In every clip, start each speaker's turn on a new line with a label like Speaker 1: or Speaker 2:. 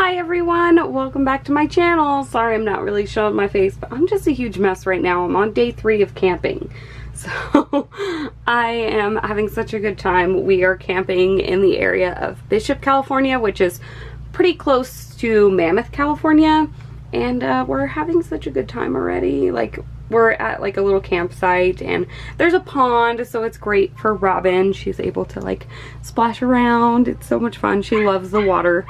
Speaker 1: Hi everyone, welcome back to my channel. Sorry I'm not really showing my face, but I'm just a huge mess right now. I'm on day 3 of camping. So I am having such a good time. We are camping in the area of Bishop, California, which is pretty close to Mammoth, California. And we're having such a good time already. Like, we're at like a little campsite and there's a pond, so it's great for Robin. She's able to like splash around. It's so much fun. She loves the water.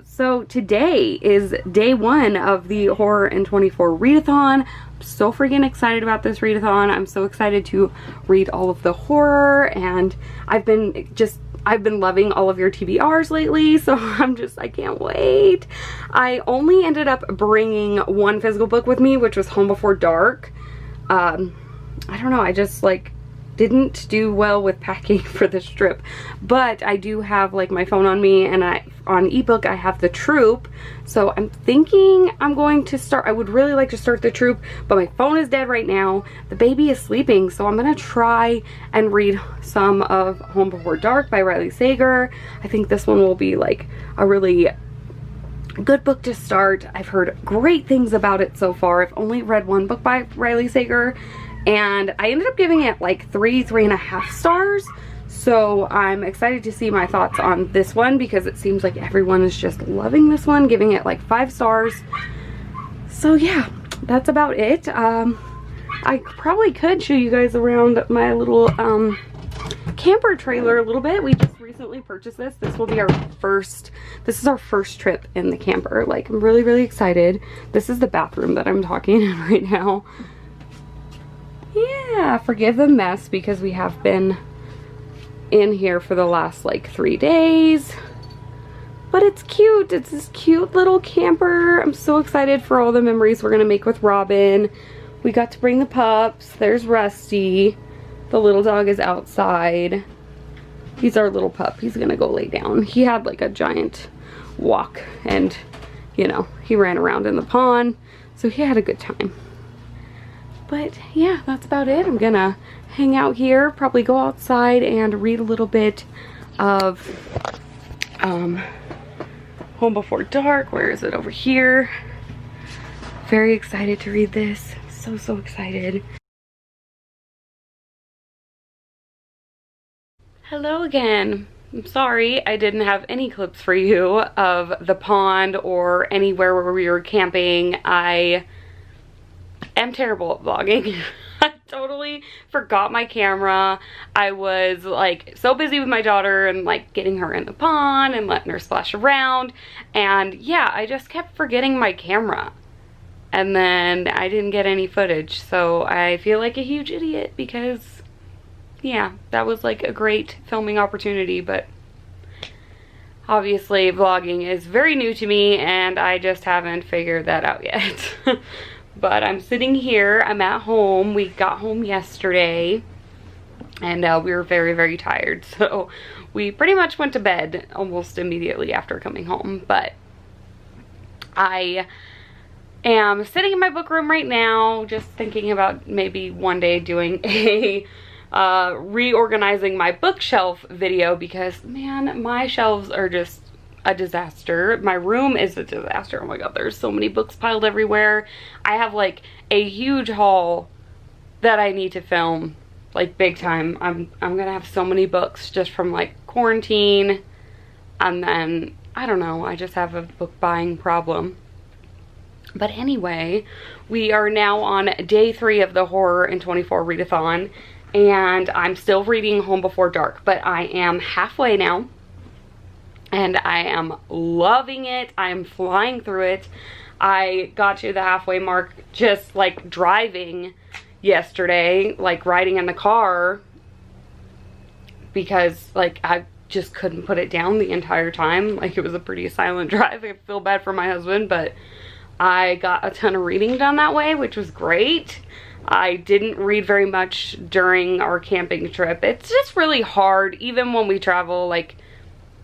Speaker 1: So today is day 1 of the Horror in 24 readathon. I'm so freaking excited about this readathon. I'm so excited to read all of the horror, and I've been loving all of your TBRs lately, so I can't wait. I only ended up bringing one physical book with me, which was Home Before Dark. I don't know, I just like didn't do well with packing for this trip, but I do have like my phone on me, and on ebook I have The Troop, so I'm thinking I'm going to start. I would really like to start The Troop, but my phone is dead right now. The baby is sleeping, so I'm gonna try and read some of Home Before Dark by Riley Sager. I think this one will be like a really good book to start. I've heard great things about it so far. I've only read one book by Riley Sager, and I ended up giving it like 3.5 stars. So I'm excited to see my thoughts on this one, because it seems like everyone is just loving this one, giving it like 5 stars. So yeah, that's about it. I probably could show you guys around my little camper trailer a little bit. We just recently purchased this. This will be our first, this is our first trip in the camper. Like, I'm really, really excited. This is the bathroom that I'm talking in right now. Yeah, forgive the mess because we have been in here for the last like 3 days, but it's cute. It's this cute little camper. I'm so excited for all the memories we're gonna make with Robin. We got to bring the pups. There's Rusty. The little dog is outside. He's our little pup. He's gonna go lay down. He had like a giant walk, and you know, he ran around in the pond, so he had a good time. But yeah, that's about it. I'm gonna hang out here, probably go outside and read a little bit of Home Before Dark. Where is it? Over here. Very excited to read this. So excited. Hello again. I'm sorry I didn't have any clips for you of the pond or anywhere where we were camping. I am terrible at vlogging. I totally forgot my camera. I was like so busy with my daughter and like getting her in the pond and letting her splash around, and yeah, I just kept forgetting my camera, and then I didn't get any footage, so I feel like a huge idiot because yeah, that was like a great filming opportunity, but obviously vlogging is very new to me and I just haven't figured that out yet. But I'm sitting here, I'm at home. We got home yesterday and we were very, very tired. So we pretty much went to bed almost immediately after coming home. But I am sitting in my book room right now, just thinking about maybe one day doing a reorganizing my bookshelf video, because man, my shelves are just a disaster. My room is a disaster. Oh my god, there's so many books piled everywhere. I have like a huge haul that I need to film, like big time. I'm gonna have so many books just from like quarantine, and then I don't know, I just have a book buying problem. But anyway, we are now on day 3 of the Horror in 24 readathon, and I'm still reading Home Before Dark, but I am halfway now. And I am loving it. I am flying through it. I got to the halfway mark just like driving yesterday, like riding in the car, because like I just couldn't put it down the entire time. Like, it was a pretty silent drive. I feel bad for my husband, but I got a ton of reading done that way, which was great. I didn't read very much during our camping trip. It's just really hard, even when we travel, like,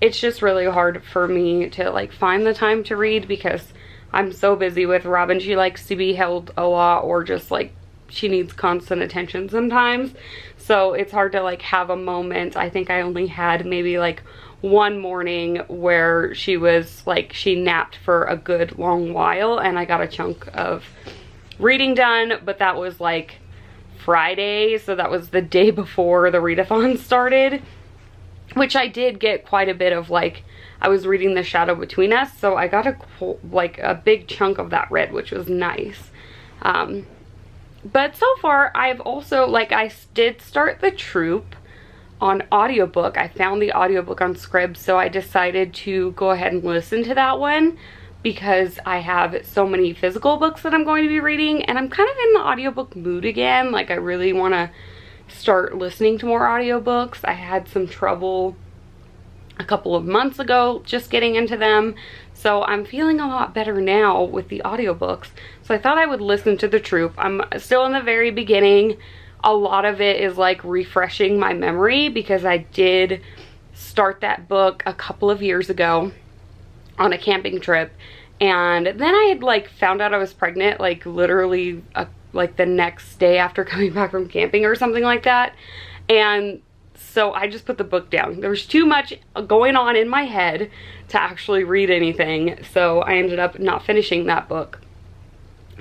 Speaker 1: it's just really hard for me to like find the time to read because I'm so busy with Robin. She likes to be held a lot, or just like she needs constant attention sometimes. So it's hard to like have a moment. I think I only had maybe like one morning where she was like, she napped for a good long while, and I got a chunk of reading done, but that was like Friday, so that was the day before the readathon started, which I did get quite a bit of, like, I was reading The Shadow Between Us, so I got a big chunk of that read, which was nice. But so far, I've also, like, I did start The Troop on audiobook. I found the audiobook on Scribd, so I decided to go ahead and listen to that one because I have so many physical books that I'm going to be reading, and I'm kind of in the audiobook mood again. Like, I really want to start listening to more audiobooks. I had some trouble a couple of months ago just getting into them, so I'm feeling a lot better now with the audiobooks. So I thought I would listen to The Troop. I'm still in the very beginning. A lot of it is like refreshing my memory because I did start that book a couple of years ago on a camping trip, and then I had like found out I was pregnant like literally like the next day after coming back from camping or something like that, and so I just put the book down. There was too much going on in my head to actually read anything, so I ended up not finishing that book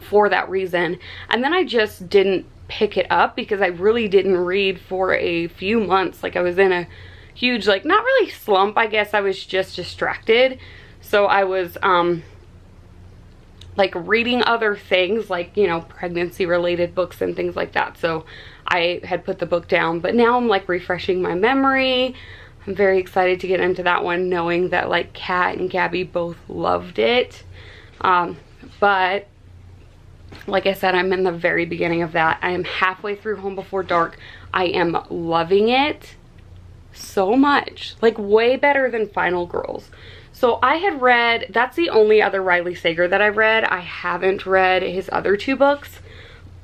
Speaker 1: for that reason. And then I just didn't pick it up because I really didn't read for a few months. Like, I was in a huge, like, not really slump, I guess. I was just distracted. So I was like reading other things, like, you know, pregnancy related books and things like that. So I had put the book down, but now I'm like refreshing my memory. I'm very excited to get into that one, knowing that like Kat and Gabby both loved it. But like I said, I'm in the very beginning of that. I am halfway through Home Before Dark. I am loving it so much, like way better than Final Girls. So I had read, that's the only other Riley Sager that I've read. I haven't read his other two books,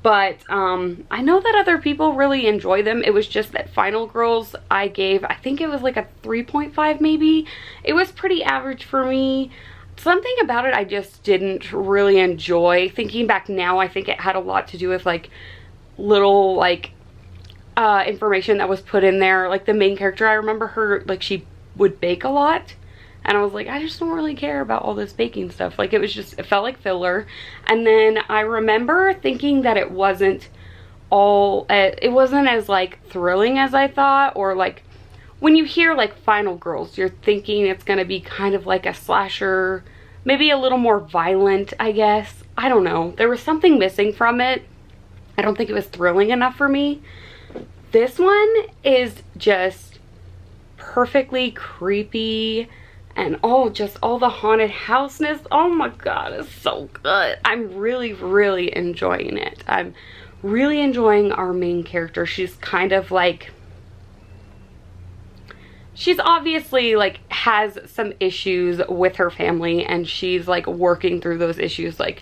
Speaker 1: but I know that other people really enjoy them. It was just that Final Girls I gave, I think it was like a 3.5 maybe. It was pretty average for me. Something about it I just didn't really enjoy. Thinking back now, I think it had a lot to do with like little like information that was put in there. Like the main character, I remember her, like she would bake a lot. And I was like, I just don't really care about all this baking stuff. Like, it was just, it felt like filler. And then I remember thinking that it wasn't as like thrilling as I thought. Or like, when you hear like Final Girls, you're thinking it's gonna be kind of like a slasher, maybe a little more violent, I guess. I don't know. There was something missing from it. I don't think it was thrilling enough for me. This one is just perfectly creepy. And just all the haunted houseness. Oh my god, it's so good. I'm really, really enjoying it. I'm really enjoying our main character. She's kind of like, she's obviously like has some issues with her family, and she's like working through those issues. Like,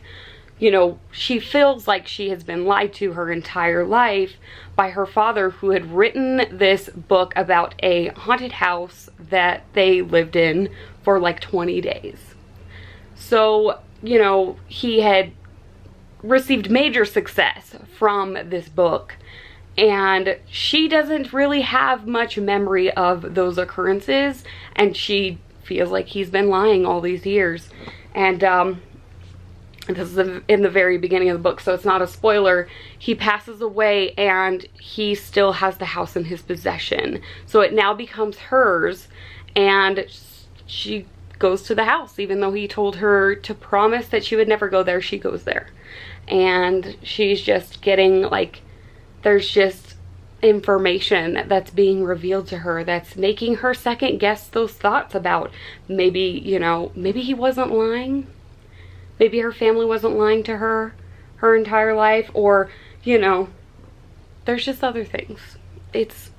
Speaker 1: you know, she feels like she has been lied to her entire life by her father, who had written this book about a haunted house that they lived in for like 20 days. So, you know, he had received major success from this book, and she doesn't really have much memory of those occurrences, and she feels like he's been lying all these years. And this is in the very beginning of the book, so it's not a spoiler. He passes away and he still has the house in his possession. So it now becomes hers, and she goes to the house. Even though he told her to promise that she would never go there, she goes there. And she's just getting like, there's just information that's being revealed to her that's making her second guess those thoughts about maybe, you know, maybe he wasn't lying. Maybe her family wasn't lying to her her entire life, or, you know, there's just other things. It's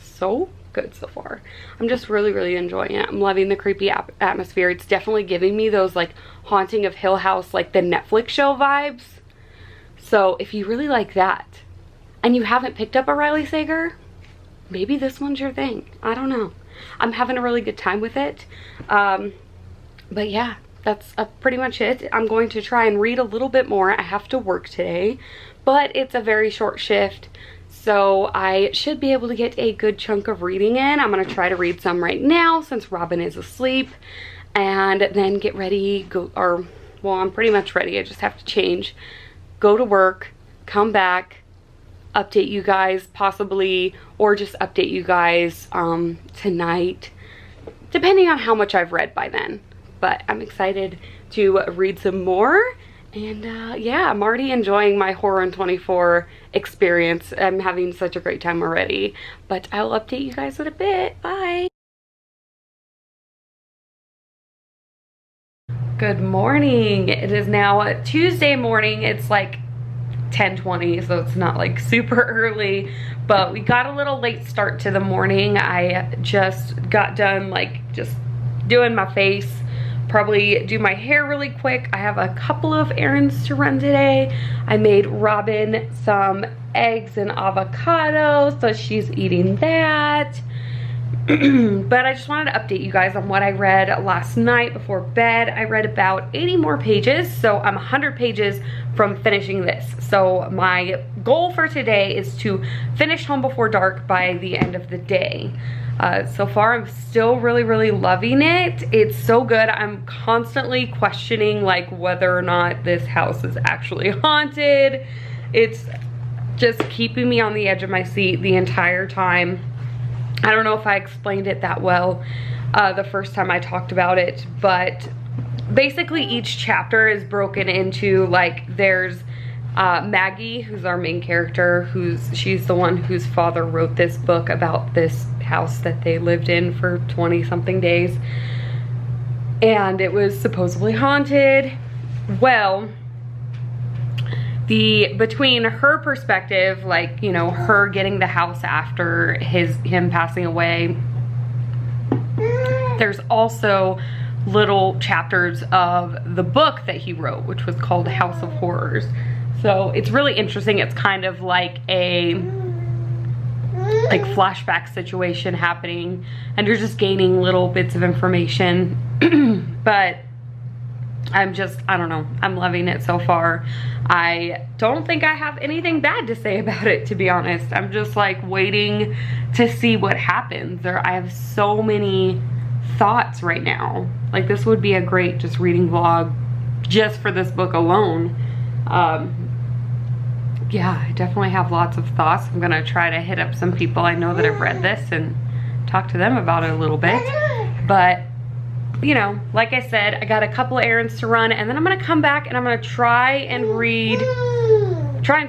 Speaker 1: so good so far. I'm just really, really enjoying it. I'm loving the creepy atmosphere. It's definitely giving me those like Haunting of Hill House, like the Netflix show vibes. So if you really like that and you haven't picked up a Riley Sager, maybe this one's your thing. I don't know. I'm having a really good time with it. But yeah, that's pretty much it. I'm going to try and read a little bit more. I have to work today, but it's a very short shift, So I should be able to get a good chunk of reading in. I'm gonna try to read some right now since Robin is asleep, and then get ready, well, I'm pretty much ready. I just have to change, go to work, come back, update you guys possibly, or just update you guys tonight, depending on how much I've read by then. But I'm excited to read some more. And yeah, I'm already enjoying my Horror in 24 experience. I'm having such a great time already. But I'll update you guys in a bit. Bye. Good morning. It is now Tuesday morning. It's like 10:20, so it's not like super early, but we got a little late start to the morning. I just got done like just doing my face, probably do my hair really quick. I have a couple of errands to run today. I made Robin some eggs and avocado, so she's eating that. But I just wanted to update you guys on what I read last night before bed. I read about 80 more pages, so I'm 100 pages from finishing this. So my goal for today is to finish Home Before Dark by the end of the day. So far, I'm still really loving it. It's so good. I'm constantly questioning like whether or not this house is actually haunted. It's just keeping me on the edge of my seat the entire time. I don't know if I explained it that well the first time I talked about it, but basically each chapter is broken into, like, there's Maggie, who's our main character, she's the one whose father wrote this book about this house that they lived in for 20 something days, and it was supposedly haunted. Well, between her perspective, like, you know, her getting the house after him passing away, there's also little chapters of the book that he wrote, which was called House of Horrors. So it's really interesting. It's kind of like a flashback situation happening, and you're just gaining little bits of information. But I don't know, I'm loving it so far. I don't think I have anything bad to say about it, to be honest. I'm just like waiting to see what happens. I have so many thoughts right now. Like, this would be a great just reading vlog just for this book alone. Yeah, I definitely have lots of thoughts. I'm gonna try to hit up some people I know that have read this and talk to them about it a little bit. But you know, like I said, I got a couple errands to run, and then I'm gonna come back and I'm gonna try and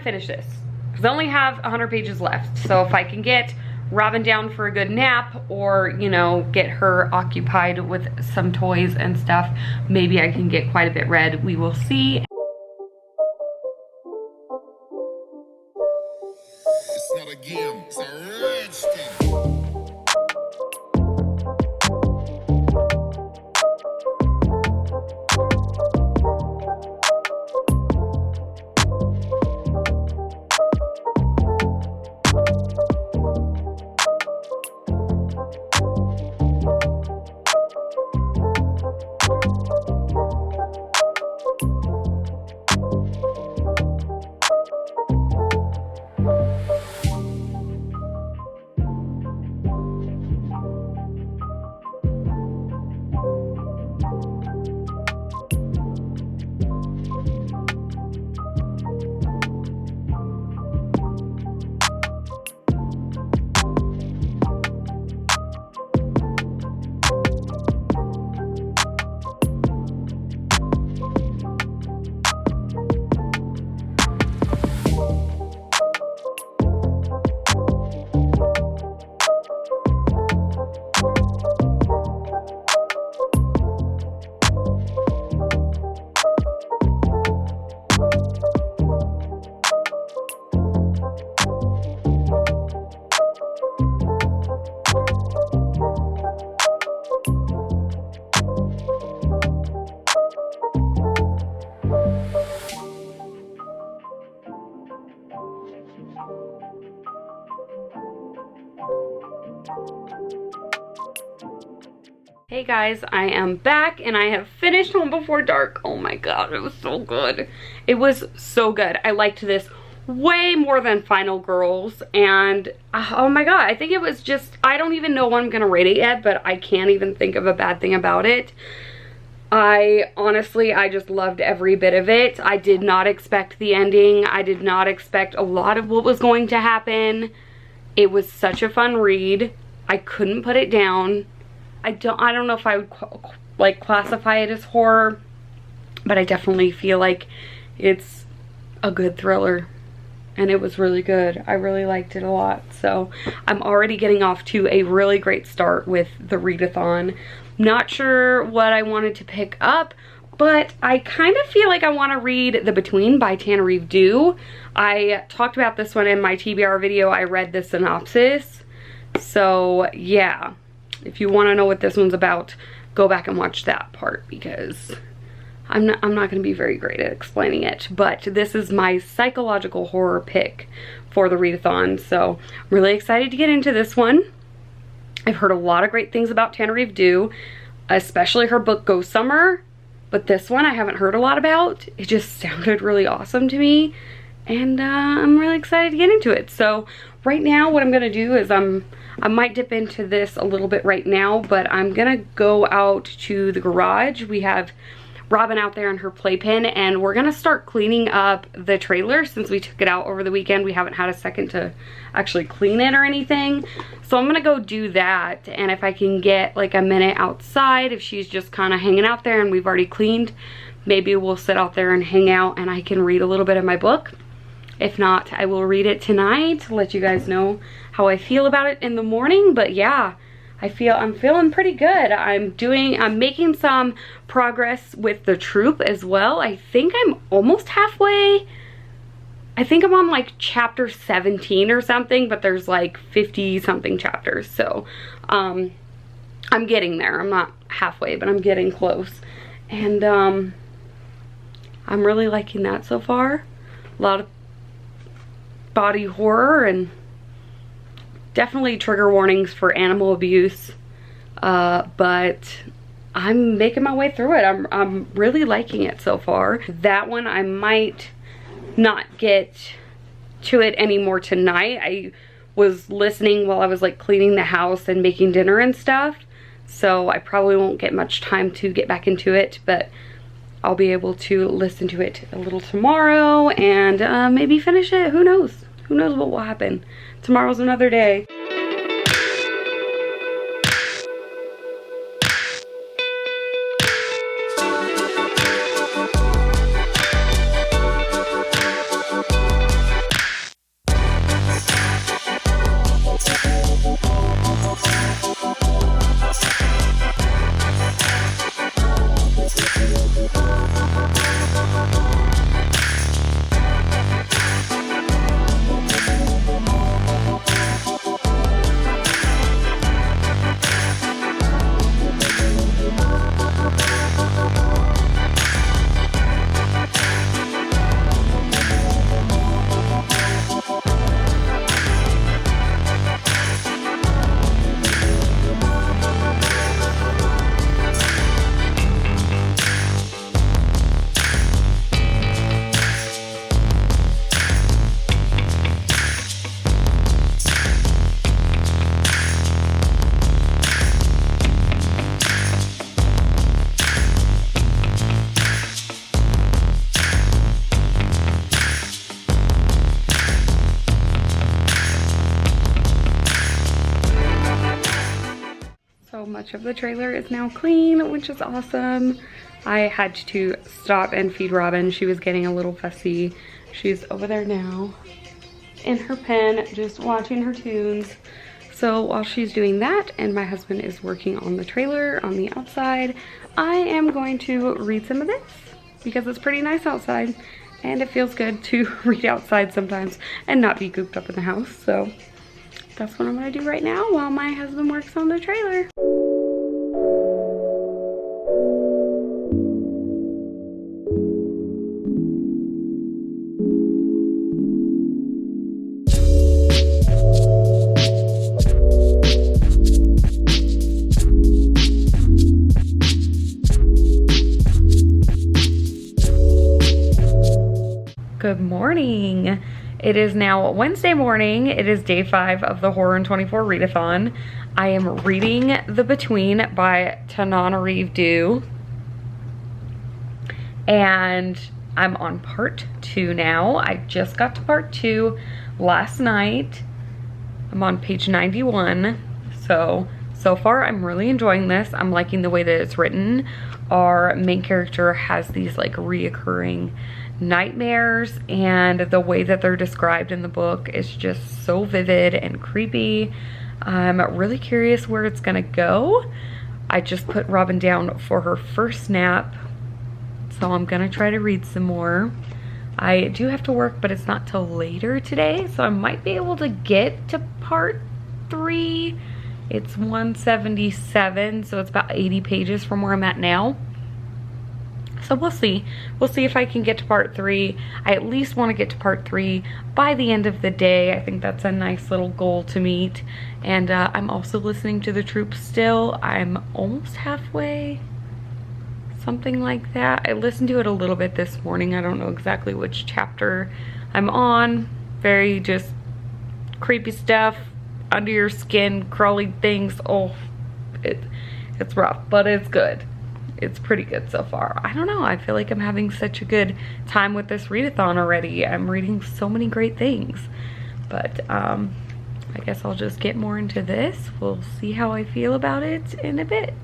Speaker 1: finish this, because I only have 100 pages left. So if I can get Robin down for a good nap, or, you know, get her occupied with some toys and stuff, maybe I can get quite a bit read. We will see. It's not a game, it's a rich thing. Hey guys, I am back and I have finished Home Before Dark. Oh my god, it was so good. It was so good. I liked this way more than Final Girls, and oh my god, I think it was just, I don't even know what I'm gonna rate it yet, but I can't even think of a bad thing about it. Honestly, I just loved every bit of it. I did not expect the ending. I did not expect a lot of what was going to happen. It was such a fun read. I couldn't put it down. I don't know if I would like classify it as horror, but I definitely feel like it's a good thriller, and it was really good. I really liked it a lot. So I'm already getting off to a really great start with the readathon. Not sure what I wanted to pick up, but I kind of feel like I want to read The Between by Tannereve Due. I talked about this one in my TBR video. I read the synopsis. So yeah, if you want to know what this one's about, go back and watch that part, because I'm not going to be very great at explaining it. But this is my psychological horror pick for the readathon, so I'm really excited to get into this one. I've heard a lot of great things about Tannereve Due, especially her book Ghost Summer, but this one I haven't heard a lot about. It just sounded really awesome to me, and I'm really excited to get into it. So right now what I'm gonna do is I might dip into this a little bit right now, but I'm gonna go out to the garage. We have Robin out there in her playpen, and we're gonna start cleaning up the trailer. Since we took it out over the weekend, we haven't had a second to actually clean it or anything. So I'm gonna go do that, and if I can get like a minute outside, if she's just kind of hanging out there and we've already cleaned, maybe we'll sit out there and hang out and I can read a little bit of my book. If not, I will read it tonight to let you guys know how I feel about it in the morning. But yeah, I'm feeling pretty good. I'm making some progress with the troop as well. I think I'm almost halfway. I think I'm on like chapter 17 or something, but there's like 50 something chapters. So I'm getting there. I'm not halfway, but I'm getting close. And I'm really liking that so far. A lot of body horror, and definitely trigger warnings for animal abuse, but I'm making my way through it. I'm really liking it so far. That one I might not get to it anymore tonight. I was listening while I was like cleaning the house and making dinner and stuff, so I probably won't get much time to get back into it, but I'll be able to listen to it a little tomorrow and maybe finish it. Who knows? Who knows what will happen? Tomorrow's another day. So much of the trailer is now clean, which is awesome. I had to stop and feed Robin. She was getting a little fussy. She's over there now in her pen, just watching her tunes. So while she's doing that and my husband is working on the trailer on the outside, I am going to read some of this because it's pretty nice outside and it feels good to read outside sometimes and not be cooped up in the house. So that's what I'm gonna do right now while my husband works on the trailer. Good morning. It is now Wednesday morning. It is day 5 of the Horror in 24 readathon. I am reading The Between by Tananarive Due. And I'm on part 2 now. I just got to part 2 last night. I'm on page 91. So far I'm really enjoying this. I'm liking the way that it's written. Our main character has these like reoccurring nightmares, and the way that they're described in the book is just so vivid and creepy. I'm really curious where it's gonna go. I just put Robin down for her first nap, so I'm gonna try to read some more. I do have to work, but it's not till later today, so I might be able to get to part 3. It's 177, so it's about 80 pages from where I'm at now. So we'll see. We'll see if I can get to part 3. I at least want to get to part 3 by the end of the day. I think that's a nice little goal to meet. And I'm also listening to The Troops still. I'm almost halfway. Something like that. I listened to it a little bit this morning. I don't know exactly which chapter I'm on. Very just creepy stuff. Under your skin, crawling things. Oh, it's rough, but it's good. It's pretty good so far. I don't know, I feel like I'm having such a good time with this readathon already. I'm reading so many great things. But I guess I'll just get more into this. We'll see how I feel about it in a bit.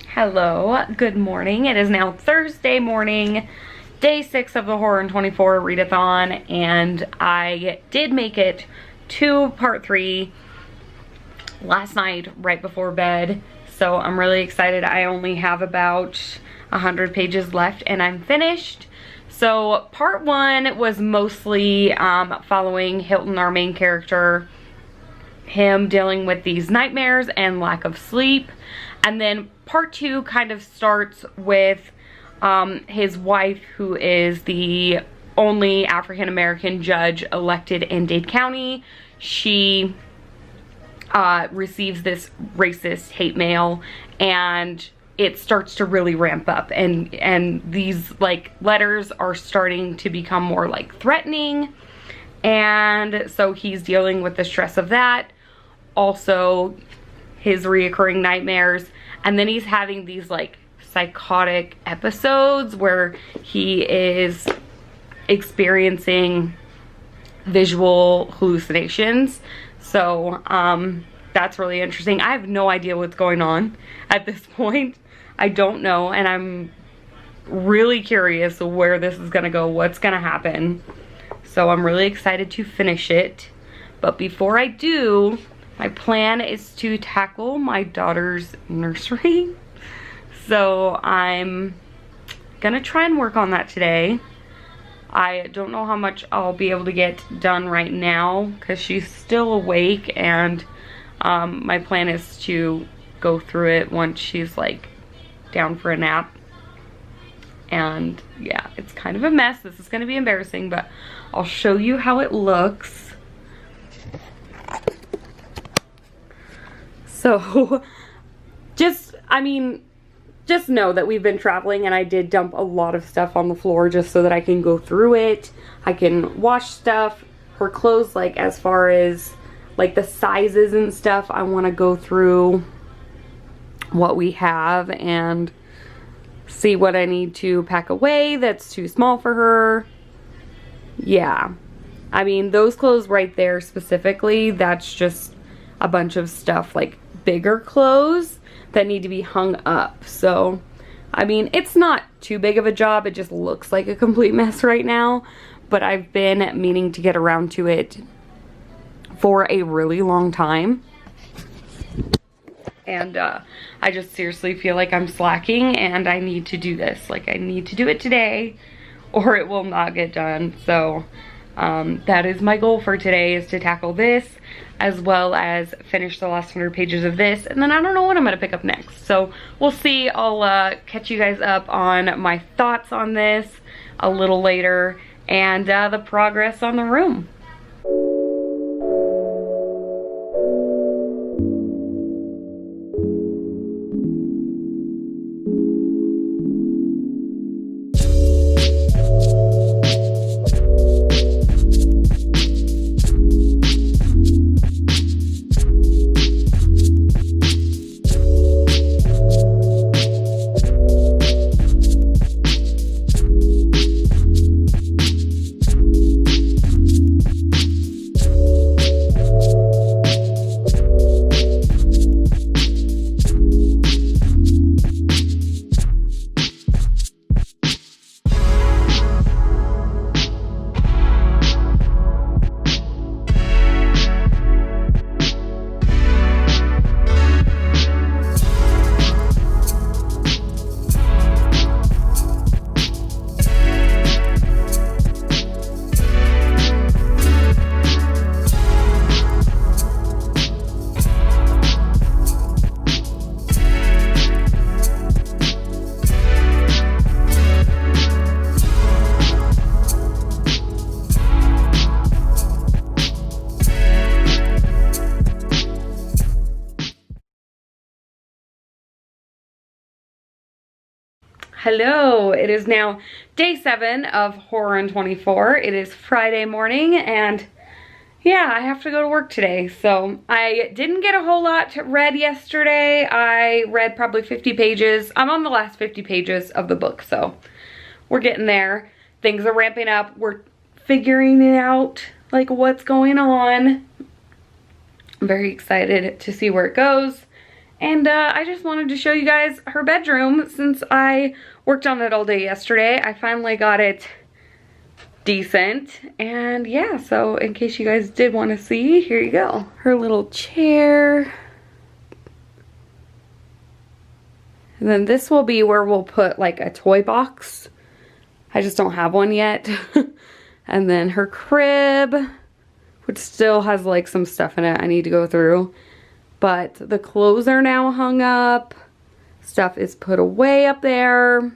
Speaker 1: Hello, good morning. It is now Thursday morning, day 6 of the Horror in 24 readathon, and I did make it to part 3 last night right before bed, so I'm really excited. I only have about 100 pages left and I'm finished. So part 1 was mostly following Hilton, our main character, him dealing with these nightmares and lack of sleep, and then part 2 kind of starts with his wife, who is the only African-American judge elected in Dade County. She receives this racist hate mail, and it starts to really ramp up, and these like letters are starting to become more like threatening, and so he's dealing with the stress of that, also his reoccurring nightmares, and then he's having these like psychotic episodes where he is experiencing visual hallucinations. So that's really interesting. I have no idea what's going on at this point. I don't know, and I'm really curious where this is gonna go, what's gonna happen. So I'm really excited to finish it. But before I do, my plan is to tackle my daughter's nursery. So I'm gonna try and work on that today. I don't know how much I'll be able to get done right now because she's still awake, and my plan is to go through it once she's like down for a nap. And yeah, it's kind of a mess. This is going to be embarrassing, but I'll show you how it looks. So just know that we've been traveling, and I did dump a lot of stuff on the floor just so that I can go through it. I can wash stuff. Her clothes, like as far as like the sizes and stuff, I want to go through what we have and see what I need to pack away that's too small for her. Yeah, I mean, those clothes right there specifically, that's just a bunch of stuff, like bigger clothes that need to be hung up. So I mean, it's not too big of a job. It just looks like a complete mess right now, but I've been meaning to get around to it for a really long time, and I just seriously feel like I'm slacking, and I need to do this. Like, I need to do it today or it will not get done. So that is my goal for today, is to tackle this as well as finish the last 100 pages of this, and then I don't know what I'm gonna pick up next. So we'll see. I'll catch you guys up on my thoughts on this a little later, and the progress on the room. Hello, it is now day 7 of Horror in 24. It is Friday morning and yeah, I have to go to work today. So I didn't get a whole lot read yesterday. I read probably 50 pages. I'm on the last 50 pages of the book, so we're getting there. Things are ramping up. We're figuring it out, like what's going on. I'm very excited to see where it goes. And I just wanted to show you guys her bedroom since I worked on it all day yesterday. I finally got it decent. And yeah, so in case you guys did want to see, here you go. Her little chair. And then this will be where we'll put like a toy box. I just don't have one yet. And then her crib, which still has like some stuff in it I need to go through. But the clothes are now hung up. Stuff is put away up there.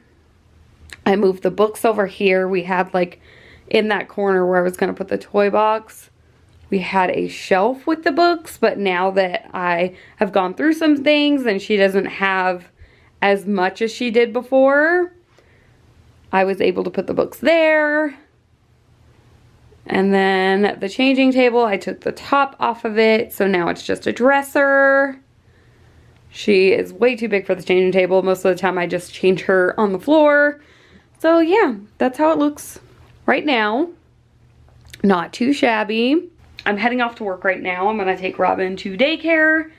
Speaker 1: I moved the books over here. We had like in that corner where I was going to put the toy box, we had a shelf with the books. But now that I have gone through some things and she doesn't have as much as she did before, I was able to put the books there. And then the changing table, I took the top off of it, so now it's just a dresser. She is way too big for the changing table. Most of the time I just change her on the floor. So yeah, that's how it looks right now. Not too shabby. I'm heading off to work right now. I'm gonna take Robin to daycare.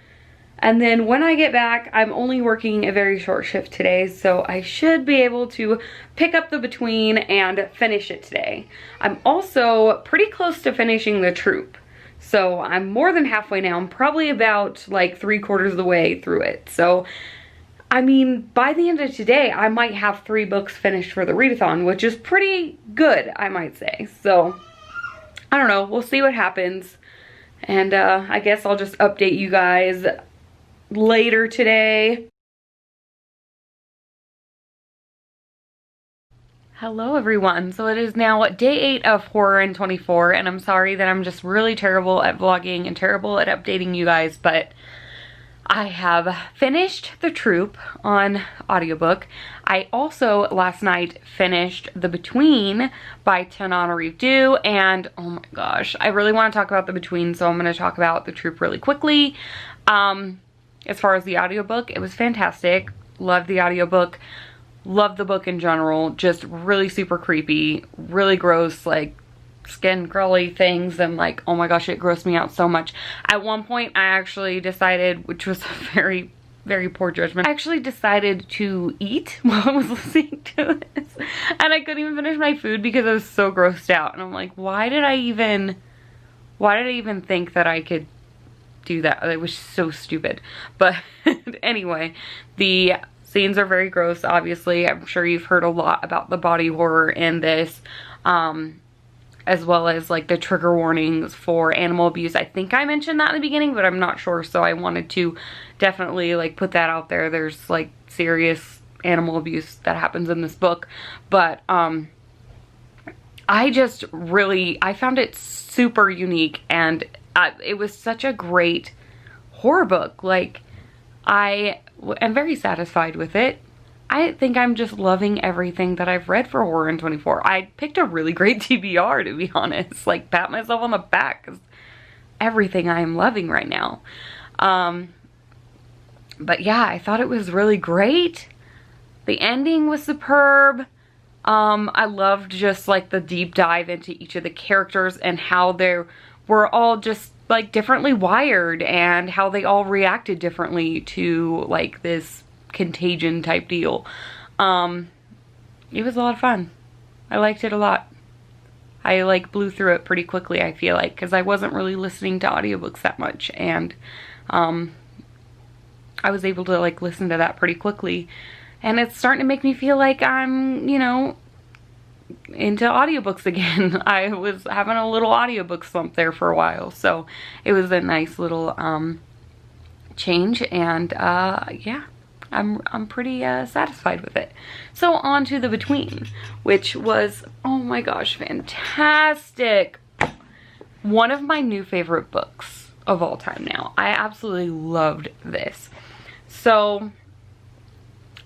Speaker 1: And then when I get back, I'm only working a very short shift today, so I should be able to pick up the between and finish it today. I'm also pretty close to finishing the troop. So I'm more than halfway now. I'm probably about like 3/4 of the way through it. So, I mean, by the end of today, I might have 3 books finished for the readathon, which is pretty good, I might say. So, I don't know. We'll see what happens. And I guess I'll just update you guys later today. Hello everyone. So it is now day 8 of Horror in 24 and I'm sorry that I'm just really terrible at vlogging and terrible at updating you guys, but I have finished The Troop on audiobook. I also last night finished The Between by Tananarive Due, and oh my gosh, I really want to talk about The Between, so I'm going to talk about The Troop really quickly. As far as the audiobook, it was fantastic. Loved the audiobook. Loved the book in general. Just really super creepy. Really gross, like skin crawly things. And like, oh my gosh, it grossed me out so much. At one point, I actually decided, which was a very, very poor judgment, I actually decided to eat while I was listening to this. And I couldn't even finish my food because I was so grossed out. And I'm like, why did I even think that I could do that? It was so stupid. But anyway, the scenes are very gross, obviously. I'm sure you've heard a lot about the body horror in this, as well as like the trigger warnings for animal abuse. I think I mentioned that in the beginning, but I'm not sure, so I wanted to definitely like put that out there. There's like serious animal abuse that happens in this book, but I found it super unique, and it was such a great horror book. Like, I am very satisfied with it. I think I'm just loving everything that I've read for Horror in 24. I picked a really great TBR, to be honest. Like, pat myself on the back, because everything I am loving right now. But yeah, I thought it was really great. The ending was superb. I loved just like the deep dive into each of the characters and how they were all just like differently wired and how they all reacted differently to like this contagion type deal. It was a lot of fun. I liked it a lot. I like blew through it pretty quickly, I feel like, because I wasn't really listening to audiobooks that much, and I was able to like listen to that pretty quickly, and it's starting to make me feel like I'm, you know, into audiobooks again. I was having a little audiobook slump there for a while, so it was a nice little change, and yeah, I'm pretty satisfied with it. So on to The Between, which was, oh my gosh, fantastic. One of my new favorite books of all time now. I absolutely loved this. So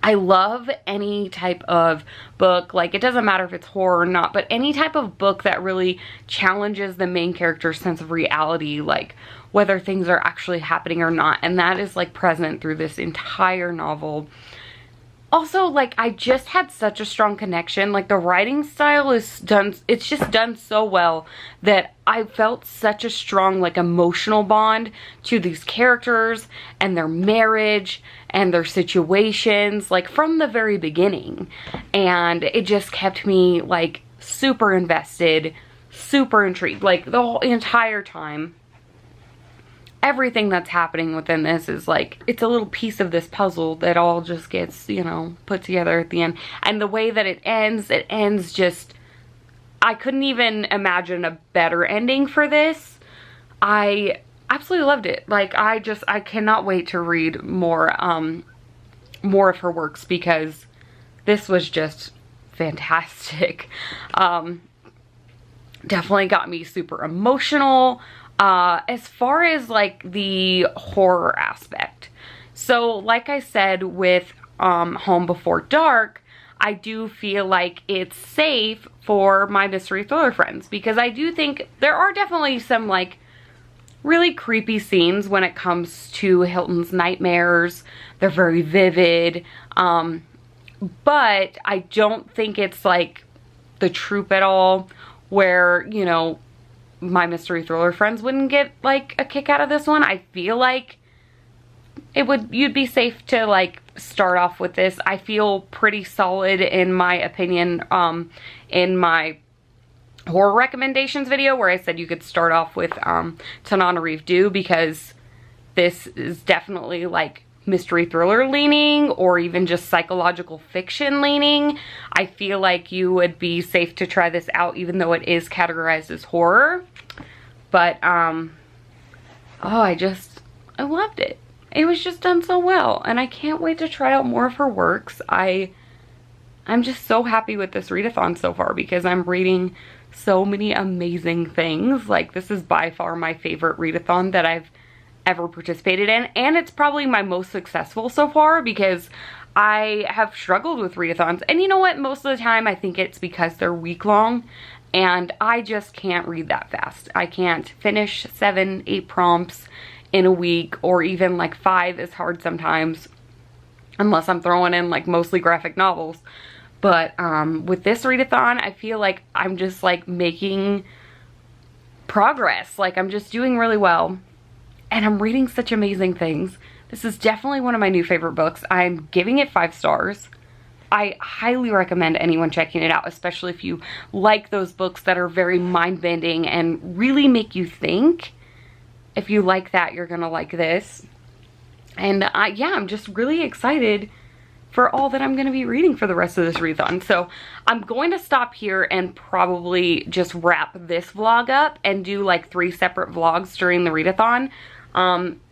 Speaker 1: I love any type of book, like it doesn't matter if it's horror or not, but any type of book that really challenges the main character's sense of reality, like whether things are actually happening or not. And that is like present through this entire novel. Also, like, I just had such a strong connection. Like, the writing style is done, it's just done so well that I felt such a strong, like, emotional bond to these characters and their marriage and their situations, like, from the very beginning. And it just kept me, like, super invested, super intrigued, like, the whole entire time. Everything that's happening within this is like, it's a little piece of this puzzle that all just gets, you know, put together at the end. And the way that it ends just, I couldn't even imagine a better ending for this. I absolutely loved it. Like, I cannot wait to read more of her works, because this was just fantastic. Definitely got me super emotional. As far as like the horror aspect. So like I said with Home Before Dark, I do feel like it's safe for my mystery thriller friends, because I do think there are definitely some like really creepy scenes when it comes to Hilton's nightmares. They're very vivid, but I don't think it's like the trope at all, where, you know, my mystery thriller friends wouldn't get like a kick out of this one. I feel like you'd be safe to like start off with this. I feel pretty solid in my opinion in my horror recommendations video, where I said you could start off with Tananarive, because this is definitely like mystery thriller leaning, or even just psychological fiction leaning. I feel like you would be safe to try this out, even though it is categorized as horror. But oh, I loved it. It was just done so well, and I can't wait to try out more of her works. I'm just so happy with this readathon so far, because I'm reading so many amazing things. Like, this is by far my favorite readathon that I've ever participated in, and it's probably my most successful so far, because I have struggled with readathons. And you know what, most of the time I think it's because they're week long, and I just can't read that fast. I can't finish 7, 8 prompts in a week, or even like 5 is hard sometimes, unless I'm throwing in like mostly graphic novels. But with this readathon, I feel like I'm just like making progress. Like, I'm just doing really well. And I'm reading such amazing things. This is definitely one of my new favorite books. I'm giving it 5 stars. I highly recommend anyone checking it out, especially if you like those books that are very mind-bending and really make you think. If you like that, you're gonna like this. And yeah, I'm just really excited for all that I'm going to be reading for the rest of this readathon. So I'm going to stop here and probably just wrap this vlog up and do like 3 separate vlogs during the readathon.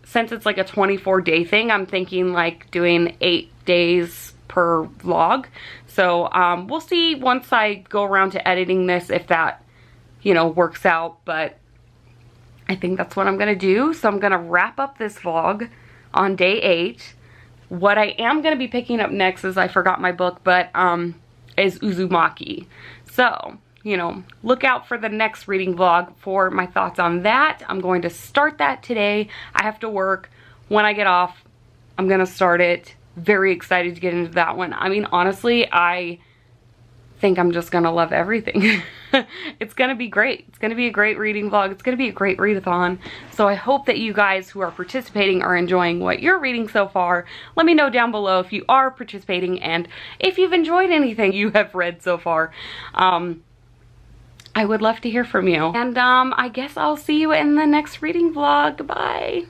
Speaker 1: Since it's like a 24-day thing, I'm thinking like doing 8 days per vlog. So we'll see once I go around to editing this if that, you know, works out. But I think that's what I'm going to do. So I'm going to wrap up this vlog on day 8. What I am going to be picking up next is, I forgot my book, but is Uzumaki. So, you know, look out for the next reading vlog for my thoughts on that. I'm going to start that today. I have to work. When I get off, I'm going to start it. Very excited to get into that one. I mean, honestly, I think I'm just going to love everything. It's going to be great. It's going to be a great reading vlog. It's going to be a great readathon. So I hope that you guys who are participating are enjoying what you're reading so far. Let me know down below if you are participating and if you've enjoyed anything you have read so far. I would love to hear from you. And I guess I'll see you in the next reading vlog. Bye.